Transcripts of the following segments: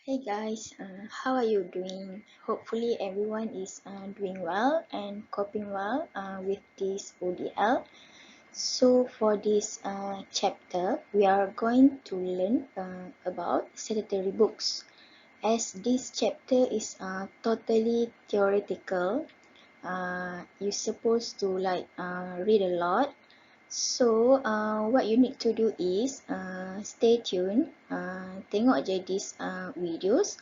Hey guys, how are you doing? Hopefully everyone is doing well and coping well with this ODL. So for this chapter, we are going to learn about statutory books. As this chapter is totally theoretical, you're supposed to read a lot. So what you need to do is stay tuned, tengok je these videos.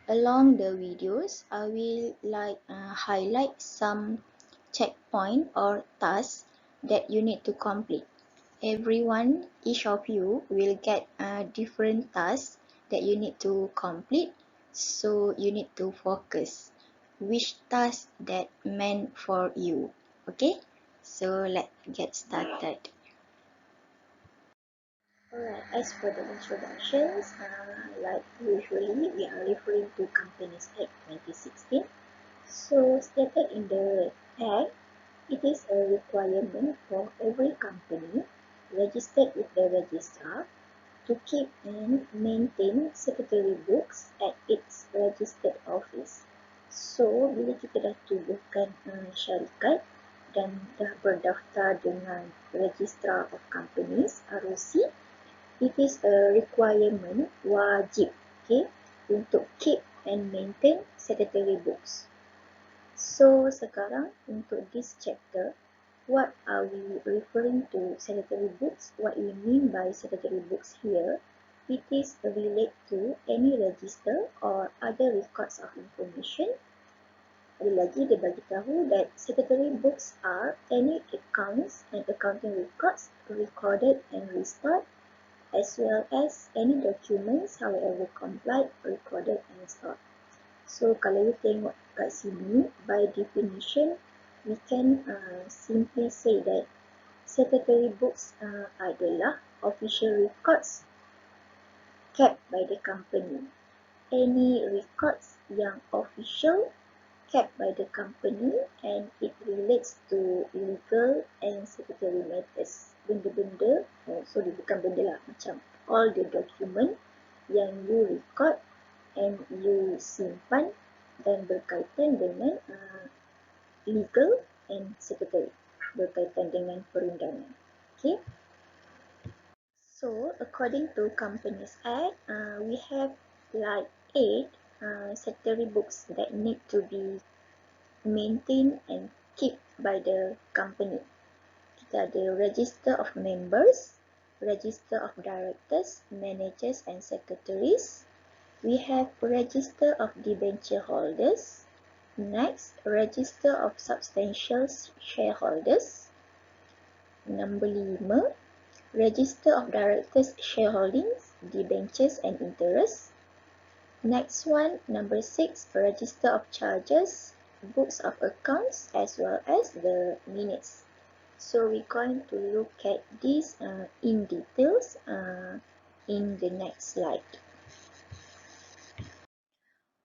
Along the videos, I will highlight some checkpoint or tasks that you need to complete. Everyone, each of you will get different tasks that you need to complete. So you need to focus which task that meant for you. Okay? So let's get started. Alright, as for the introductions, like usually we are referring to Companies Act 2016. So stated in the Act, it is a requirement for every company registered with the registrar to keep and maintain statutory books at its registered office. So, bila kita dah tubuhkan syarikat dan dah berdaftar dengan Registrar of Companies, ROC, it is a requirement, wajib, okay, untuk keep and maintain statutory books. So, sekarang untuk this chapter, what are we referring to statutory books? What we mean by statutory books here, it is related to any register or other records of information. Ada lagi dia bagi tahu that statutory books are any accounts and accounting records recorded and restored, as well as any documents however compiled, recorded and stored. So kalau you tengok kat sini, by definition, we can simply say that statutory books adalah official records kept by the company. Any records yang official kept by the company and it relates to legal and statutory matters. Benda-benda, so dia bukan benda lah, macam all the document yang you record and you simpan dan berkaitan dengan legal and statutory, berkaitan dengan perundangan. Okay. So, according to Companies Act, we have like 8 statutory books that need to be maintained and kept by the company. Kita ada Register of Members, Register of Directors, Managers and Secretaries. We have Register of Debenture Holders. Next, Register of Substantial Shareholders. Number 5, Register of Directors' Shareholdings, Debentures and Interests. Next one, number 6, Register of Charges, Books of Accounts, as well as the minutes. So we're going to look at these in details in the next slide.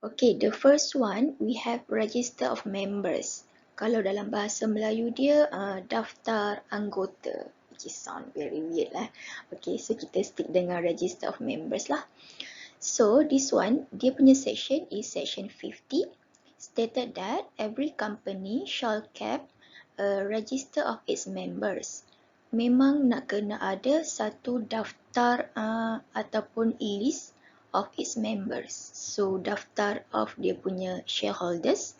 Okay, the first one, we have Register of Members. Kalau dalam bahasa Melayu dia, daftar anggota. Which sound very weird lah. Okay, so kita stick dengan Register of Members lah. So, this one, dia punya section is section 50. Stated that every company shall keep a register of its members. Memang nak kena ada satu daftar ataupun list of its members. So, daftar of dia punya shareholders.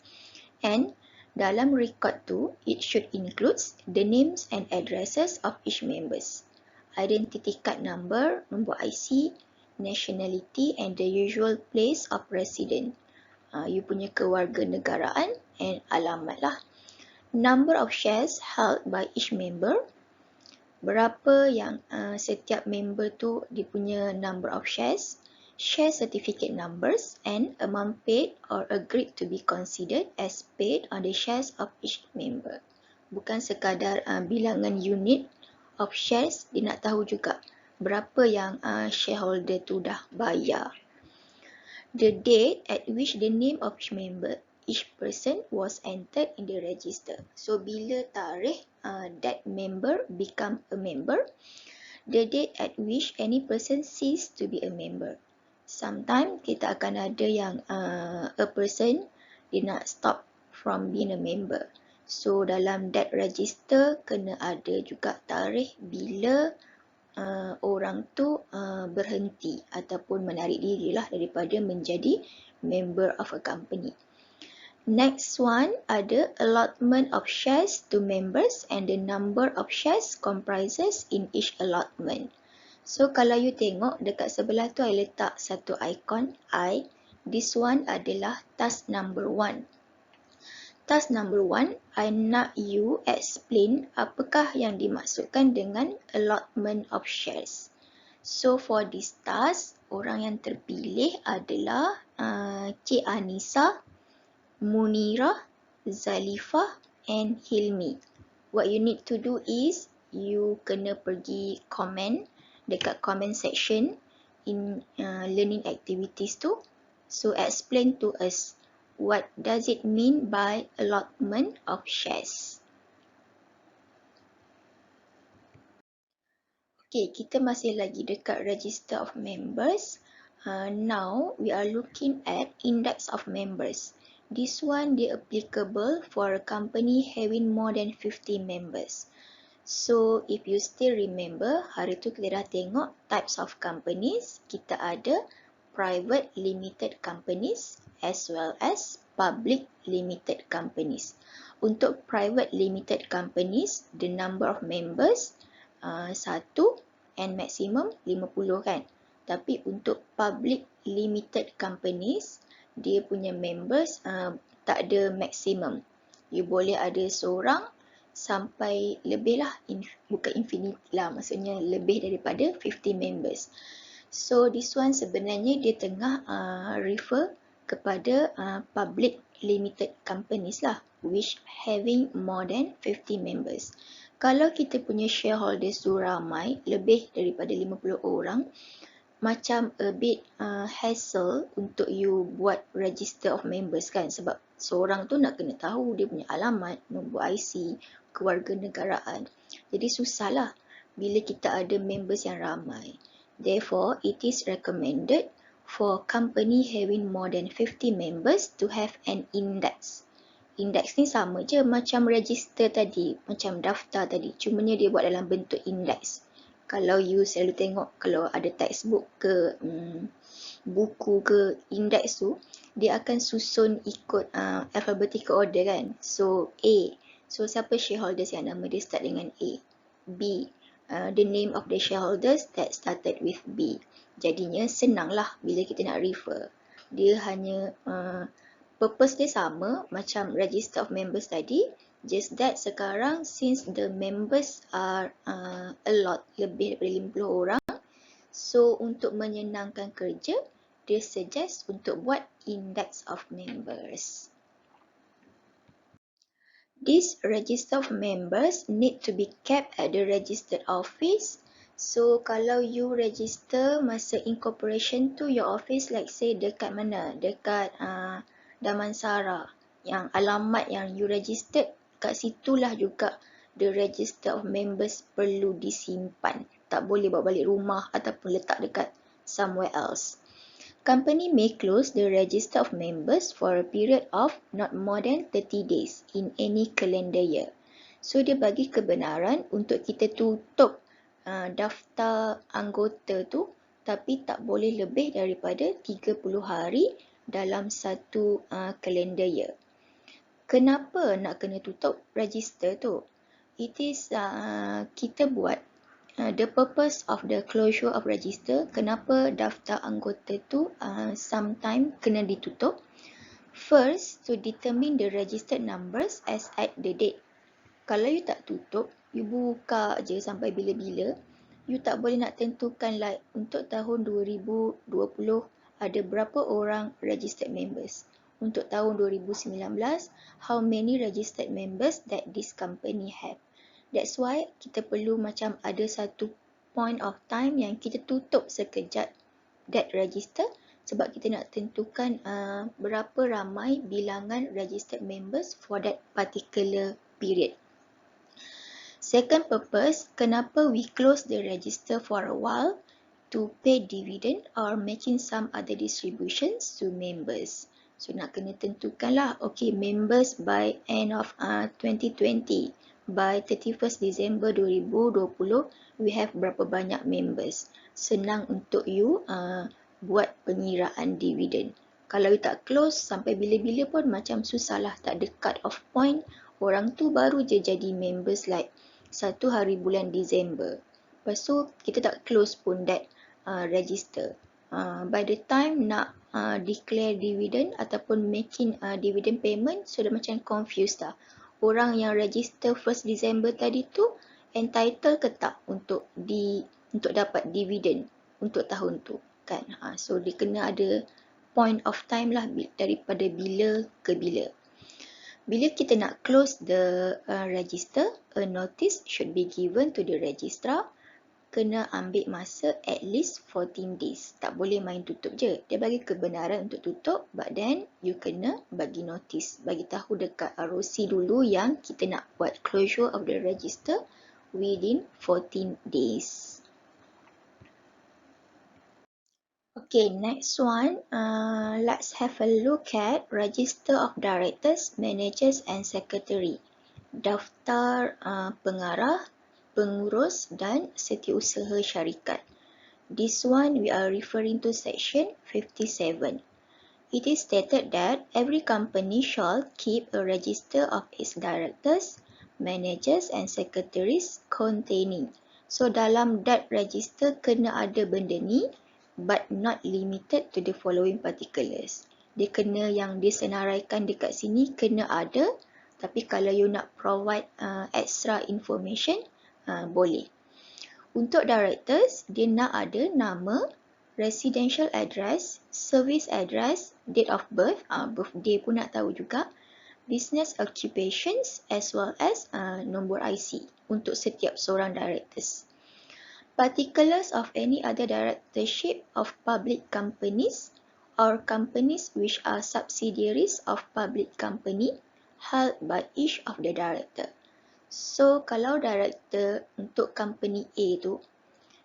And dalam record tu, it should include the names and addresses of each members. Identity card number, nombor IC, nationality and the usual place of residence. You punya kewarganegaraan and alamat lah. Number of shares held by each member. Berapa yang setiap member tu dia punya number of shares. Share certificate numbers and amount paid or agreed to be considered as paid on the shares of each member. Bukan sekadar bilangan unit of shares, dia nak tahu juga berapa yang shareholder tu dah bayar. The date at which the name of each member, each person was entered in the register. So, bila tarikh that member become a member. The date at which any person ceased to be a member. Sometimes kita akan ada yang a person dia nak stop from being a member. So dalam that register kena ada juga tarikh bila orang tu berhenti ataupun menarik dirilah daripada menjadi member of a company. Next one ada allotment of shares to members and the number of shares comprises in each allotment. So kalau you tengok dekat sebelah tu I letak satu ikon I. This one adalah task number 1. Task number 1, I nak you explain apakah yang dimaksudkan dengan allotment of shares. So for this task, orang yang terpilih adalah Cik Anissa, Munira, Zalifah and Hilmi. What you need to do is you kena pergi comment dekat comment section in learning activities tu. So explain to us what does it mean by allotment of shares. Okay, kita masih lagi dekat register of members. Now we are looking at index of members. This one dia applicable for a company having more than 50 members. So if you still remember, hari tu kita dah tengok types of companies. Kita ada private limited companies as well as public limited companies. Untuk private limited companies, the number of members 1 and maximum 50 kan. Tapi untuk public limited companies, dia punya members tak ada maximum. You boleh ada seorang sampai lebih lah, bukan infinity lah, maksudnya lebih daripada 50 members. So this one sebenarnya dia tengah refer kepada public limited companies lah, which having more than 50 members. Kalau kita punya shareholders tu ramai, lebih daripada 50 orang, macam a bit hassle untuk you buat register of members kan, sebab seorang tu nak kena tahu dia punya alamat, nombor IC, kewarganegaraan. Jadi susahlah bila kita ada members yang ramai. Therefore, it is recommended for company having more than 50 members to have an index. Index ni sama je macam register tadi, macam daftar tadi, cumanya dia buat dalam bentuk index. Kalau you selalu tengok, kalau ada textbook ke buku ke index tu, dia akan susun ikut alphabetical order kan. So A, so siapa shareholders yang nama dia start dengan A. B, the name of the shareholders that started with B. Jadinya senang lah bila kita nak refer. Dia hanya purpose dia sama macam register of members tadi. Just that sekarang since the members are a lot, lebih daripada 50 orang, so untuk menyenangkan kerja, dia suggest untuk buat index of members. This register of members need to be kept at the registered office. So kalau you register masa incorporation tu, your office like say dekat mana? Dekat Damansara, yang alamat yang you registered, kat situlah juga the register of members perlu disimpan. Tak boleh bawa balik rumah ataupun letak dekat somewhere else. Company may close the register of members for a period of not more than 30 days in any calendar year. So dia bagi kebenaran untuk kita tutup daftar anggota tu, tapi tak boleh lebih daripada 30 hari dalam satu calendar year. Kenapa nak kena tutup register tu? It is kita buat the purpose of the closure of register. Kenapa daftar anggota tu sometime kena ditutup? First, to determine the registered numbers as at the date. Kalau you tak tutup, you buka je sampai bila-bila, you tak boleh nak tentukan like untuk tahun 2020 ada berapa orang registered members. Untuk tahun 2019, how many registered members that this company have. That's why kita perlu macam ada satu point of time yang kita tutup sekejap that register, sebab kita nak tentukan berapa ramai bilangan registered members for that particular period. Second purpose, kenapa we close the register for a while? to pay dividend or making some other distributions to members. So nak kena tentukanlah, okay, members by end of 2020, by 31st December 2020, we have berapa banyak members. Senang untuk you buat pengiraan dividen. Kalau you tak close sampai bila-bila pun macam susah lah, tak ada cut off point. Orang tu baru je jadi members like 1 hari bulan Disember. Lepas tu kita tak close pun that register. By the time nak declare dividend ataupun making dividend payment, sudah macam confused dah. Orang yang register 1st December tadi tu entitled ke tak untuk dapat dividend untuk tahun tu kan. So dia kena ada point of time lah, daripada bila ke bila. Bila kita nak close the register, a notice should be given to the registrar. Kena ambil masa at least 14 days. Tak boleh main tutup je. Dia bagi kebenaran untuk tutup, but then you kena bagi notice. Bagi tahu dekat ROC dulu yang kita nak buat closure of the register within 14 days. Okay, next one. Let's have a look at Register of Directors, Managers and Secretary. Daftar pengarah, pengurus dan setiausaha syarikat. This one we are referring to section 57. It is stated that every company shall keep a register of its directors, managers and secretaries containing. So dalam that register kena ada benda ni, but not limited to the following particulars. Dia kena yang disenaraikan dekat sini kena ada, tapi kalau you nak provide extra information, boleh. Untuk directors, dia nak ada nama, residential address, service address, date of birth, birthday pun nak tahu juga, business occupations as well as nombor IC untuk setiap seorang directors. Particulars of any other directorship of public companies or companies which are subsidiaries of public company held by each of the director. So, kalau director untuk company A tu,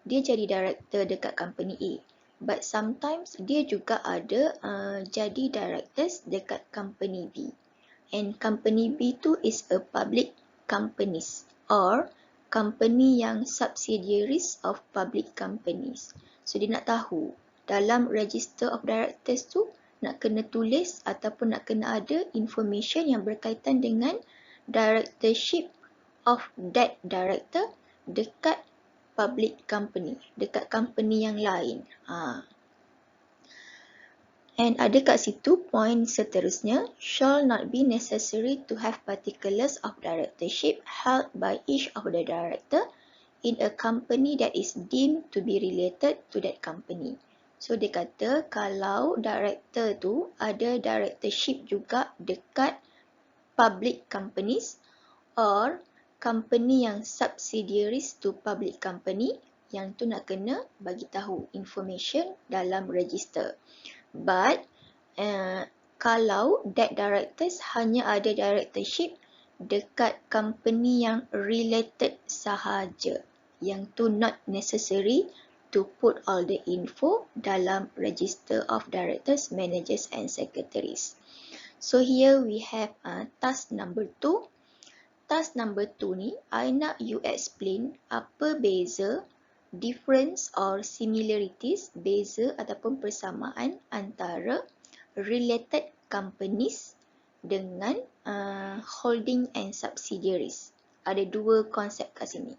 dia jadi director dekat company A. But sometimes dia juga ada jadi directors dekat company B. And company B tu is a public companies or company yang subsidiaries of public companies. So, dia nak tahu dalam register of directors tu nak kena tulis ataupun nak kena ada information yang berkaitan dengan directorship of that director dekat public company, dekat company yang lain. And ada kat situ point seterusnya, shall not be necessary to have particulars of directorship held by each of the director in a company that is deemed to be related to that company. So dia kata kalau director tu ada directorship juga dekat public companies or company yang subsidiaries to public company, yang tu nak kena bagi tahu information dalam register. But kalau that directors hanya ada directorship dekat company yang related sahaja, yang tu not necessary to put all the info dalam register of directors, managers and secretaries. So here we have task number 2. Task number 2 ni, I nak you explain apa beza, difference or similarities, beza ataupun persamaan antara related companies dengan holding and subsidiaries. Ada dua konsep kat sini.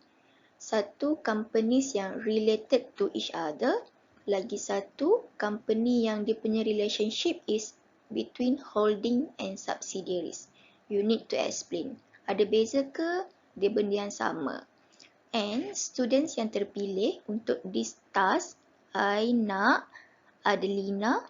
Satu, companies yang related to each other. Lagi satu, company yang dia punya relationship is between holding and subsidiaries. You need to explain. Ada beza ke? Dia benda yang sama. And students yang terpilih untuk this task, I nak Adelina,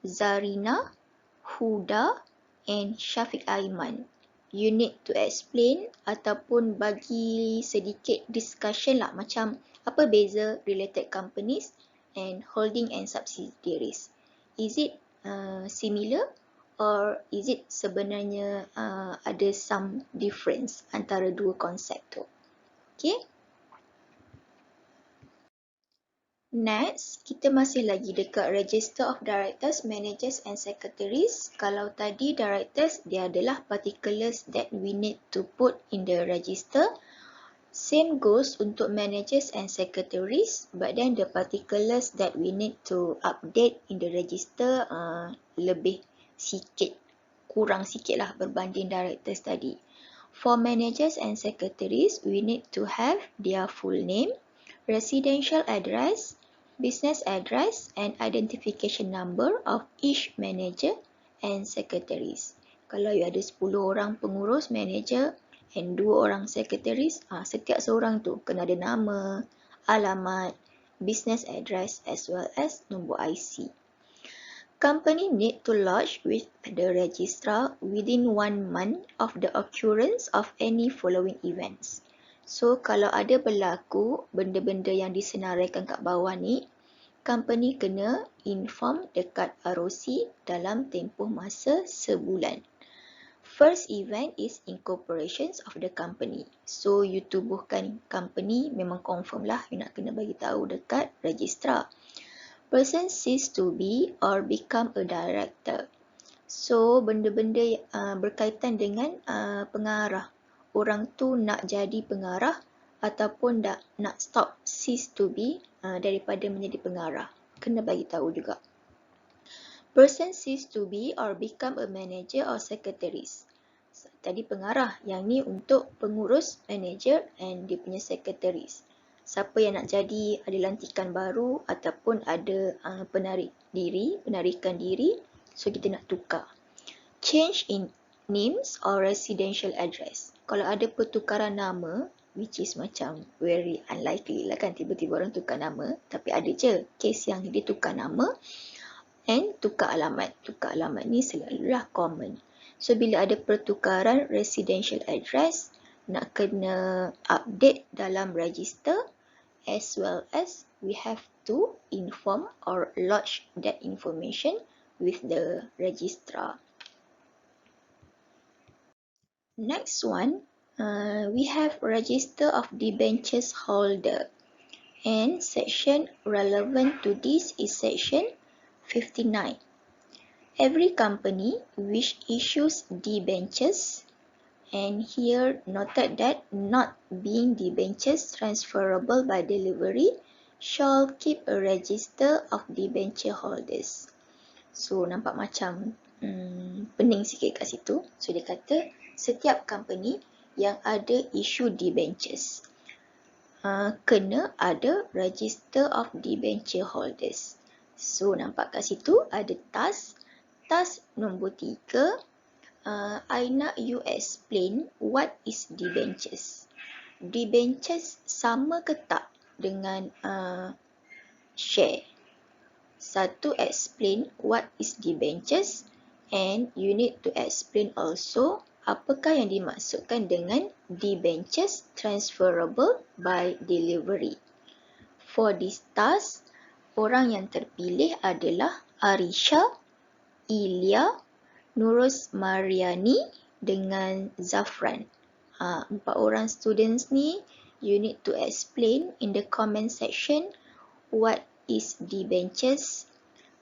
Zarina, Huda and Syafiq Aiman. You need to explain ataupun bagi sedikit discussion lah, macam apa beza related companies and holding and subsidiaries. Is it similar or is it sebenarnya ada some difference antara dua konsep tu? Okay. Next, kita masih lagi dekat Register of Directors, Managers and Secretaries. Kalau tadi Directors, dia adalah particulars that we need to put in the register. Same goes untuk Managers and Secretaries, but then the particulars that we need to update in the register lebih sikit, kurang sikit lah berbanding Directors tadi. For Managers and Secretaries, we need to have their full name, residential address, business address, and identification number of each manager and secretaries. Kalau you ada 10 orang pengurus manager and 2 orang secretaries, setiap seorang tu kena ada nama, alamat, business address as well as nombor IC. Company need to lodge with the registrar within 1 month of the occurrence of any following events. So, kalau ada berlaku benda-benda yang disenaraikan kat bawah ni, company kena inform dekat ROC dalam tempoh masa sebulan. First event is incorporations of the company. So, you tubuhkan company, memang confirm lah, you nak kena bagi tahu dekat registrar. Person cease to be or become a director. So, benda-benda berkaitan dengan pengarah. Orang tu nak jadi pengarah ataupun nak stop, cease to be daripada menjadi pengarah. Kena bagi tahu juga. Person cease to be or become a manager or secretaries. Tadi pengarah, yang ni untuk pengurus, manager and dia punya secretaries. Siapa yang nak jadi, ada lantikan baru ataupun ada penarikan diri, so kita nak tukar. Change in names or residential address. Kalau ada pertukaran nama, which is macam very unlikely lah kan, tiba-tiba orang tukar nama, tapi ada je case yang dia tukar nama and tukar alamat. Tukar alamat ni selalulah common. So, bila ada pertukaran residential address, nak kena update dalam register, as well as we have to inform or lodge that information with the registrar. Next one, we have register of debentures holder, and section relevant to this is section 59. Every company which issues debentures, and here noted that not being debentures transferable by delivery, shall keep a register of debenture holders. So, nampak macam pening sikit kat situ. So, dia kata setiap company yang ada issue debentures kena ada register of debenture holders. So, nampak kat situ ada task. Task nombor 3. I nak you explain what is debentures. Debentures sama ke tak dengan share? Satu, explain what is debentures, and you need to explain also apakah yang dimaksudkan dengan debentures transferable by delivery. For this task, orang yang terpilih adalah Arisha, Ilya, Nurus Mariani dengan Zafran. 4 orang students ni, you need to explain in the comment section what is debentures.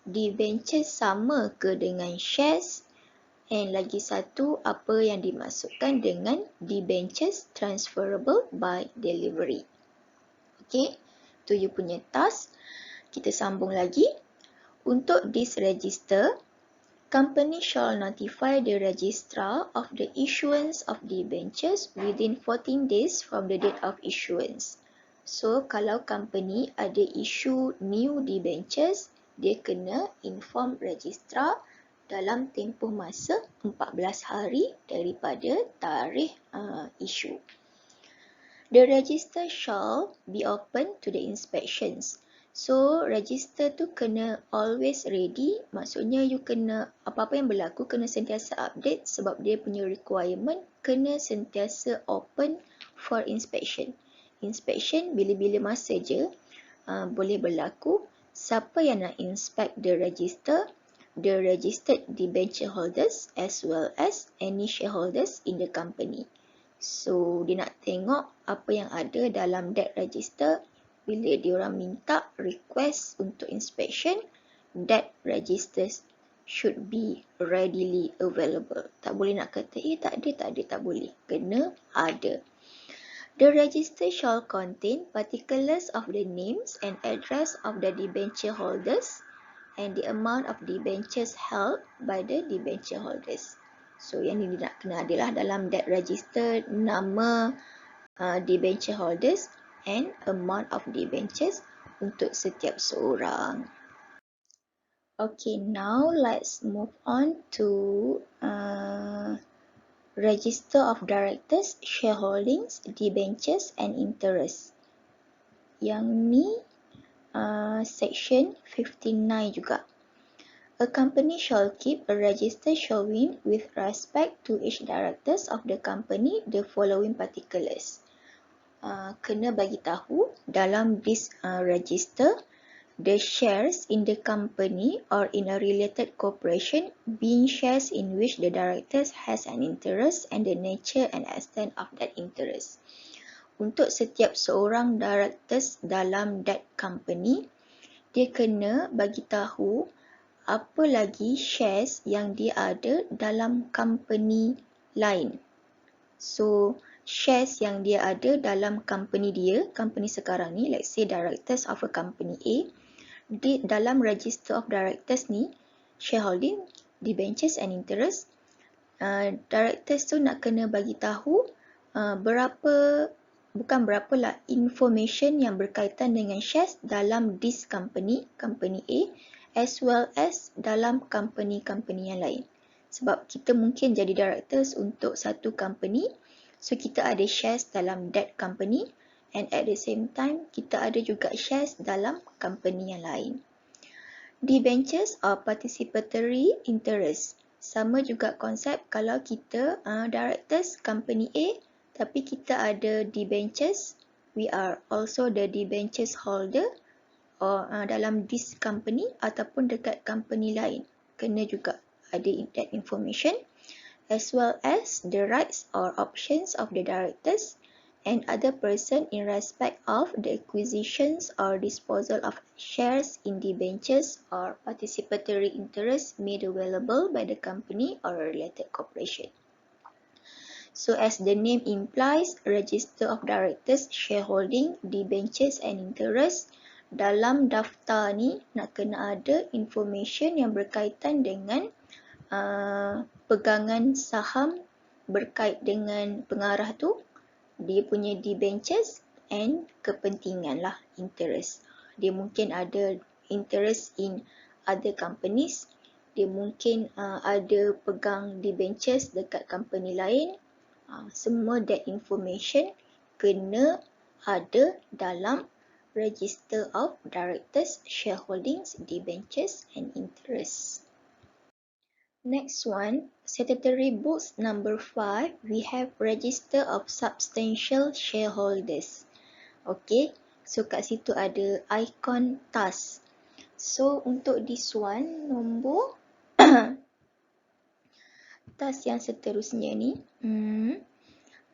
Debentures sama ke dengan shares? And lagi satu, apa yang dimaksudkan dengan debentures transferable by delivery. Okay, tu you punya task. Kita sambung lagi. Untuk this register, company shall notify the registrar of the issuance of debentures within 14 days from the date of issuance. So, kalau company ada issue new debentures, dia kena inform registrar dalam tempoh masa 14 hari daripada tarikh issue. The register shall be open to the inspections. So, register tu kena always ready. Maksudnya, you kena, apa-apa yang berlaku, kena sentiasa update sebab dia punya requirement kena sentiasa open for inspection. Inspection, bila-bila masa je boleh berlaku. Siapa yang nak inspect the register? The registered debenture holders as well as any shareholders in the company. So, dia nak tengok apa yang ada dalam that register bila diorang minta request untuk inspection, that registers should be readily available. Tak boleh nak kata, tak ada, tak boleh. Kena ada. The register shall contain particulars of the names and address of the debenture holders and the amount of debentures held by the debenture holders. So, yang ni nak kena adalah dalam that register nama debenture holders and amount of debentures untuk setiap seorang. Okay, now let's move on to register of directors, shareholdings, debentures and interest. Yang ni section 59 juga. A company shall keep a register showing with respect to each directors of the company the following particulars. Kena bagi tahu dalam this register the shares in the company or in a related corporation being shares in which the directors has an interest and the nature and extent of that interest. Untuk setiap seorang directors dalam that company, dia kena bagi tahu apa lagi shares yang dia ada dalam company lain. So, shares yang dia ada dalam company dia, company sekarang ni, let's say directors of a company A, di dalam register of directors ni, shareholding, debentures and interest, directors tu nak kena bagi tahu information yang berkaitan dengan shares dalam this company, company A, as well as dalam company-company yang lain. Sebab kita mungkin jadi directors untuk satu company, so kita ada shares dalam that company, and at the same time, kita ada juga shares dalam company yang lain. Debentures or participatory interest. Sama juga konsep kalau kita directors company A, tapi kita ada debentures, we are also the debentures holder or dalam this company ataupun dekat company lain. Kena juga ada that information, as well as the rights or options of the directors and other person in respect of the acquisitions or disposal of shares in debentures or participatory interest made available by the company or a related corporation. So as the name implies, register of directors, shareholding, debentures and interest, dalam daftar ni nak kena ada information yang berkaitan dengan pegangan saham berkait dengan pengarah tu, dia punya debentures and kepentingan lah, interest. Dia mungkin ada interest in other companies, dia mungkin ada pegang debentures dekat company lain. Semua that information kena ada dalam register of directors, shareholdings, debentures and interest. Next one, statutory books number 5, we have register of substantial shareholders. Okay, so kat situ ada icon task. So untuk this one, nombor task yang seterusnya ni,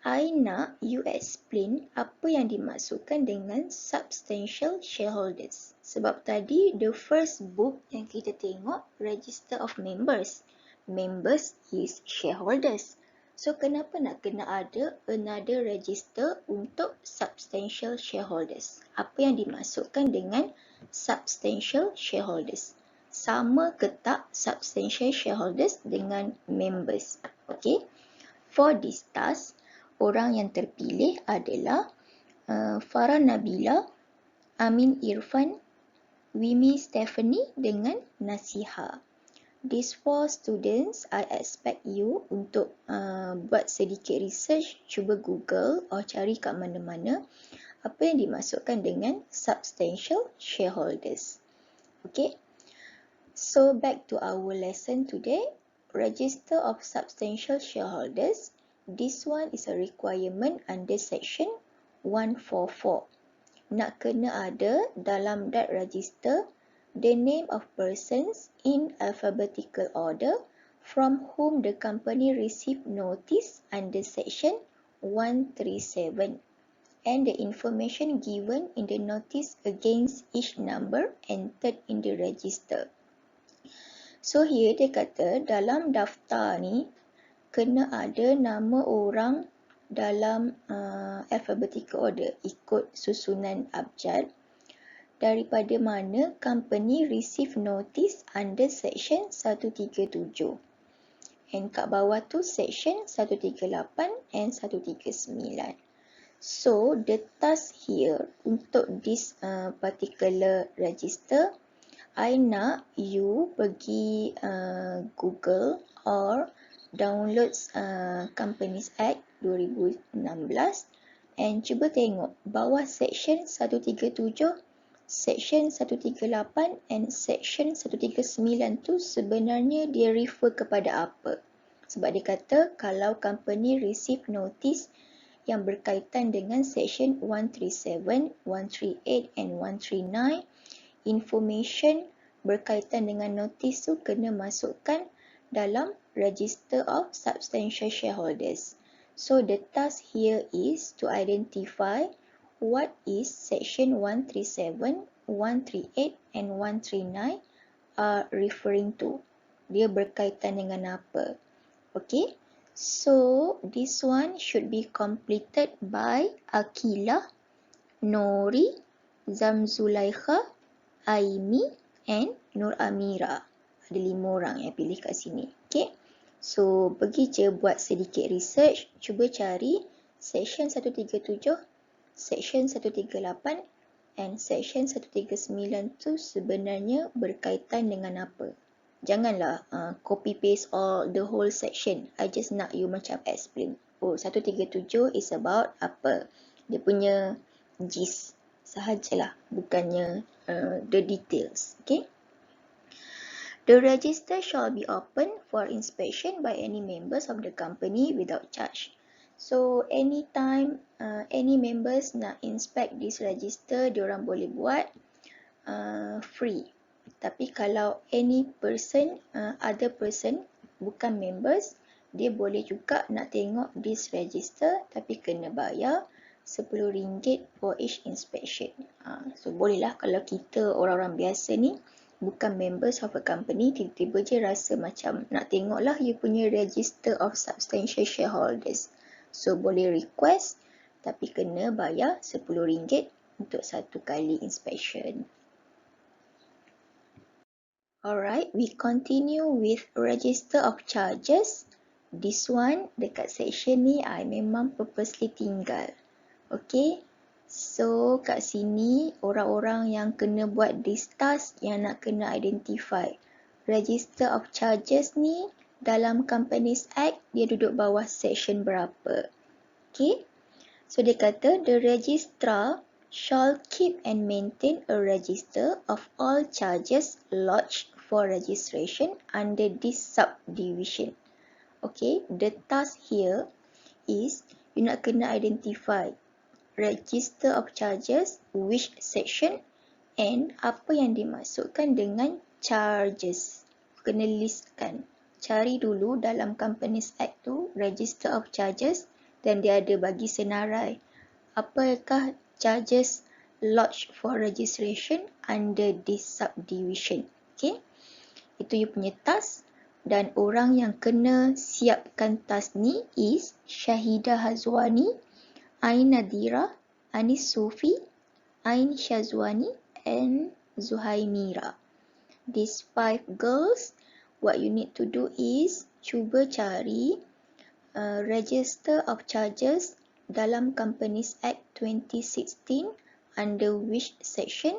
I nak you explain apa yang dimaksudkan dengan substantial shareholders. Sebab tadi the first book yang kita tengok, register of members. Members is shareholders. So kenapa nak kena ada another register untuk substantial shareholders? Apa yang dimaksudkan dengan substantial shareholders? Sama ke tak substantial shareholders dengan members? Okay. For this task, orang yang terpilih adalah Farah Nabila, Amin Irfan, Wimi Stephanie dengan Nasiha. These 4 students, I expect you untuk buat sedikit research, cuba Google atau cari kat mana-mana apa yang dimaksudkan dengan substantial shareholders. Okay, so back to our lesson today. Register of substantial shareholders. This one is a requirement under section 144. Nak kena ada dalam that register the name of persons in alphabetical order from whom the company received notice under section 137. and the information given in the notice against each number entered in the register. So here dia kata dalam daftar ni kena ada nama orang dalam alphabetical order ikut susunan abjad daripada mana company receive notice under section 137. And kat bawah tu section 138 and 139. So the task here untuk this particular register, I nak you pergi Google or download Companies Act 2016 and cuba tengok bawah section 137, section 138 and section 139 tu sebenarnya dia refer kepada apa. Sebab dia kata kalau company receive notice yang berkaitan dengan section 137, 138 and 139, information berkaitan dengan notice tu kena masukkan dalam register of substantial shareholders. So the task here is to identify what is section 137, 138 and 139 are referring to. Dia berkaitan dengan apa? Okay. So this one should be completed by Akilah, Nori, Zamzulaikha, Aimi and Nur Amira. Ada 5 orang yang pilih kat sini. Okay. So pergi je buat sedikit research. Cuba cari section 137, section 138 and section 139 tu sebenarnya berkaitan dengan apa. Janganlah copy paste all the whole section. I just nak you macam explain. Oh, 137 is about apa. Dia punya gist sahajalah. Bukannya the details. Okay. The register shall be open for inspection by any members of the company without charge. So, anytime any members nak inspect this register, diorang boleh buat free. Tapi kalau any person, other person, bukan members, dia boleh juga nak tengok this register tapi kena bayar RM10 for each inspection. So bolehlah kalau kita orang-orang biasa ni, bukan members of a company, tiba-tiba je rasa macam nak tengoklah you punya register of substantial shareholders. So boleh request tapi kena bayar RM10 untuk satu kali inspection. Alright, we continue with register of charges. This one dekat section ni I memang purposely tinggal. Okay, so kat sini orang-orang yang kena buat this task yang nak kena identify. Register of charges ni dalam Companies Act dia duduk bawah section berapa. Okay, so dia kata the registrar shall keep and maintain a register of all charges lodged for registration under this subdivision. Okay, the task here is you nak kena identify register of charges, which section and apa yang dimasukkan dengan charges. Kena listkan. Cari dulu dalam Companies Act tu register of charges dan dia ada bagi senarai. Apakah charges lodged for registration under this subdivision. Okay. Itu you punya task dan orang yang kena siapkan task ni is Syahidah Hazwani, Ain Nadira, Anis Sufi, Ain Shazwani and Zuhaimira. These 5 girls, what you need to do is cuba cari register of charges dalam Companies Act 2016 under which section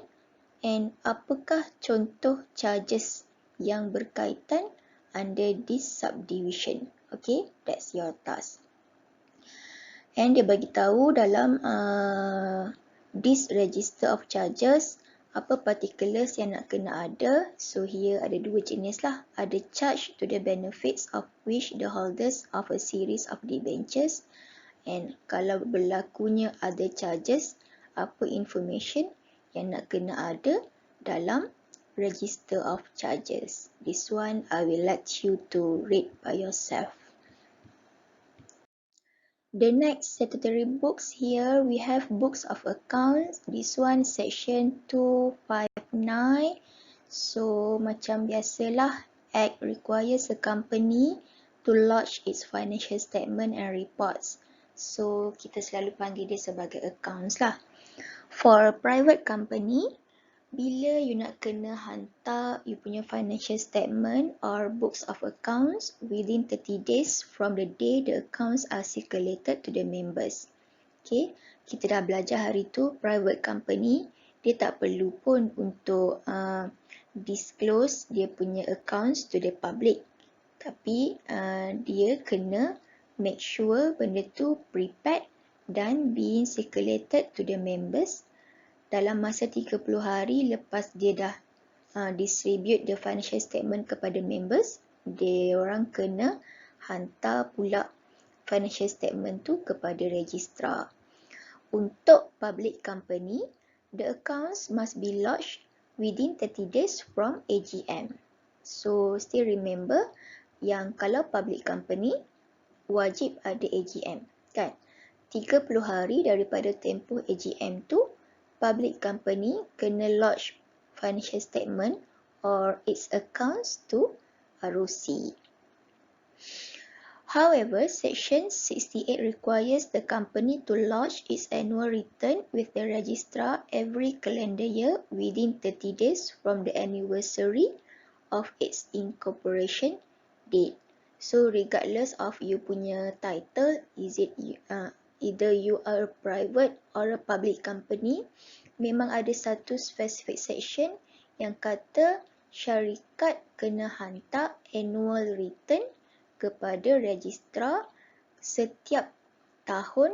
and apakah contoh charges yang berkaitan under this subdivision. Okay, that's your task. And dia bagi tahu dalam this register of charges apa particulars yang nak kena ada. So here ada 2 jenis lah. Ada charge to the benefits of which the holders of a series of debentures, and kalau berlakunya other charges, apa information yang nak kena ada dalam register of charges. This one I will let you to read by yourself. The next statutory books here, we have books of accounts. This one section 259. So macam biasalah, Act requires a company to lodge its financial statement and reports. So kita selalu panggil dia sebagai accounts lah. For a private company, bila you nak kena hantar you punya financial statement or books of accounts within 30 days from the day the accounts are circulated to the members. Okay, kita dah belajar hari tu private company, dia tak perlu pun untuk disclose dia punya accounts to the public. Tapi dia kena make sure benda tu prepared dan being circulated to the members dalam masa 30 hari lepas dia dah distribute the financial statement kepada members, dia orang kena hantar pula financial statement tu kepada registrar. Untuk public company, the accounts must be lodged within 30 days from AGM. So still remember yang kalau public company wajib ada AGM, kan? 30 hari daripada tempoh AGM tu, public company kena lodge financial statement or its accounts to ROC. However, Section 68 requires the company to lodge its annual return with the registrar every calendar year within 30 days from the anniversary of its incorporation date. So, regardless of you punya title, is it either you are a private or a public company, memang ada satu specific section yang kata syarikat kena hantar annual return kepada registrar setiap tahun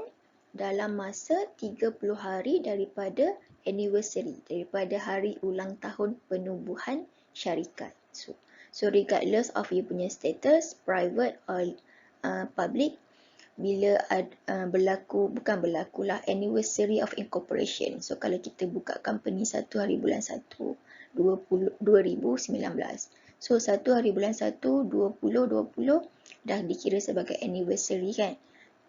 dalam masa 30 hari daripada anniversary, daripada hari ulang tahun penubuhan syarikat. So regardless of you punya status, private or public, bila bukan berlakulah anniversary of incorporation. So kalau kita buka company 1 hari bulan 1 2019. So 1 hari bulan 1 2020 dah dikira sebagai anniversary, kan.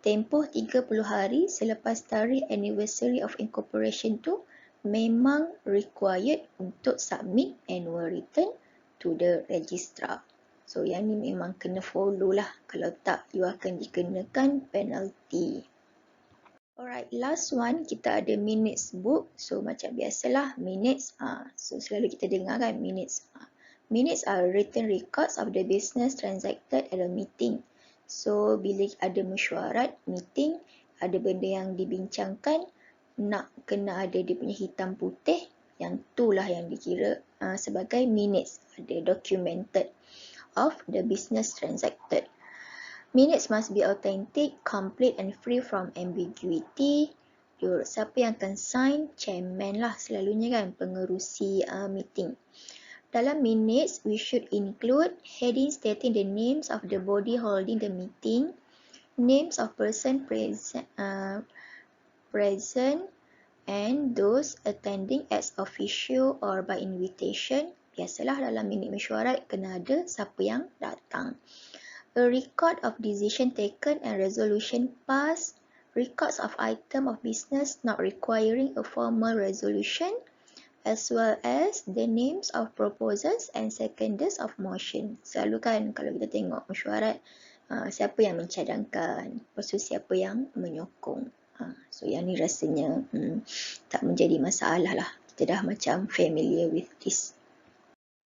Tempoh 30 hari selepas tarikh anniversary of incorporation tu memang required untuk submit annual return to the registrar. So yang ni memang kena follow lah. Kalau tak, you akan dikenakan penalty. Alright, last one kita ada minutes book. So macam biasalah minutes. So selalu kita dengar kan minutes. Minutes are written records of the business transacted at a meeting. So bila ada mesyuarat meeting, ada benda yang dibincangkan, nak kena ada dia punya hitam putih, yang itulah yang dikira sebagai minutes. Ada documented of the business transacted. Minutes must be authentic, complete and free from ambiguity. Siapa yang akan sign? Chairman lah selalunya, kan, pengerusi meeting. Dalam minutes, we should include heading stating the names of the body holding the meeting, names of person present and those attending as officio or by invitation. Biasalah dalam minit mesyuarat kena ada siapa yang datang. A record of decision taken and resolution passed, records of item of business not requiring a formal resolution, as well as the names of proposers and seconders of motion. Selalu kan kalau kita tengok mesyuarat, siapa yang mencadangkan, lepas tu siapa yang menyokong. So yang ni rasanya tak menjadi masalah lah. Kita dah macam familiar with this.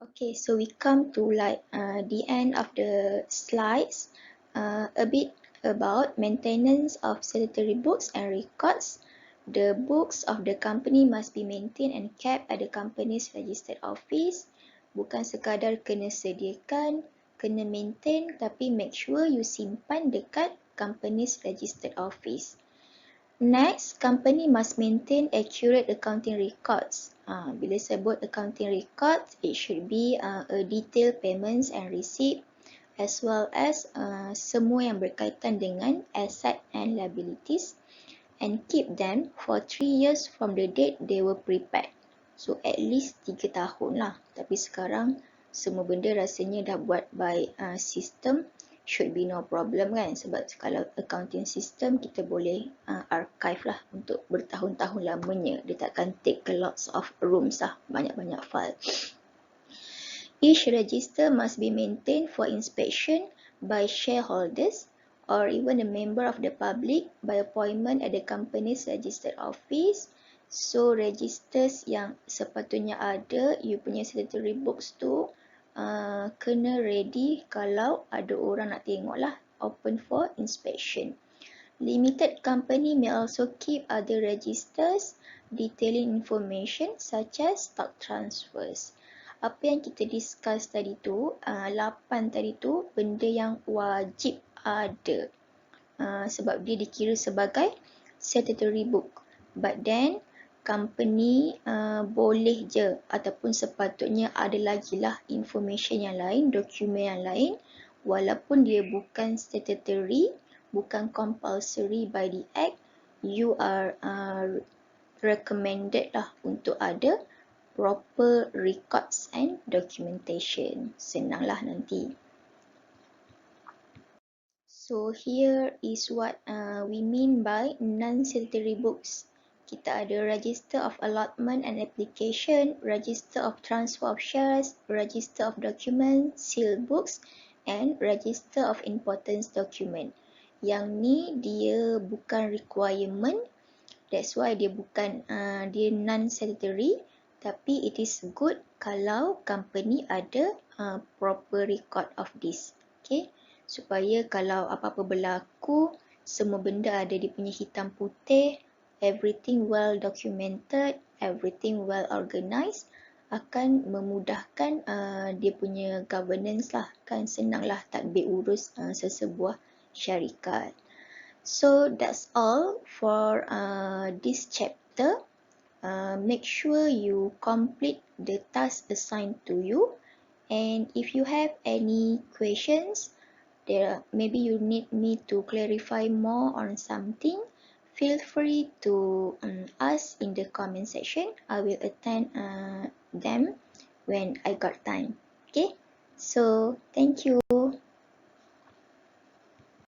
Okay, so we come to the end of the slides. A bit about maintenance of statutory books and records. The books of the company must be maintained and kept at the company's registered office. Bukan sekadar kena sediakan, kena maintain, tapi make sure you simpan dekat company's registered office. Next, company must maintain accurate accounting records. Bila sebut accounting records, it should be a detailed payments and receipt, as well as semua yang berkaitan dengan asset and liabilities, and keep them for 3 years from the date they were prepared. So at least 3 tahun lah. Tapi sekarang semua benda rasanya dah buat by sistem should be no problem kan, sebab kalau accounting system kita boleh archive lah untuk bertahun-tahun lamanya, dia takkan take lots of rooms lah, banyak-banyak file. Each register must be maintained for inspection by shareholders or even a member of the public by appointment at the company's registered office. So registers yang sepatutnya ada, you punya statutory books tu kena ready kalau ada orang nak tengok lah, open for inspection. Limited company may also keep other registers detailing information such as stock transfers. Apa yang kita discuss tadi tu, 8 tadi tu, benda yang wajib ada. Sebab dia dikira sebagai statutory book. But then, company boleh je ataupun sepatutnya ada lagi lah information yang lain, dokumen yang lain, walaupun dia bukan statutory, bukan compulsory by the act, you are recommended lah untuk ada proper records and documentation. Senanglah nanti. So here is what we mean by non-statutory books. Kita ada register of allotment and application, register of transfer of shares, register of documents, seal books, and register of importance document. Yang ni dia bukan requirement, that's why dia bukan dia non-statutory. Tapi it is good kalau company ada proper record of this. Okay? Supaya kalau apa-apa berlaku, semua benda ada dia punya hitam putih, everything well documented, everything well organized, akan memudahkan dia punya governance lah. Kan senang lah tadbir urus sesebuah syarikat. So that's all for this chapter. Make sure you complete the task assigned to you, and if you have any questions, maybe you need me to clarify more on something, feel free to ask in the comment section. I will attend them when I got time. Okay, so thank you.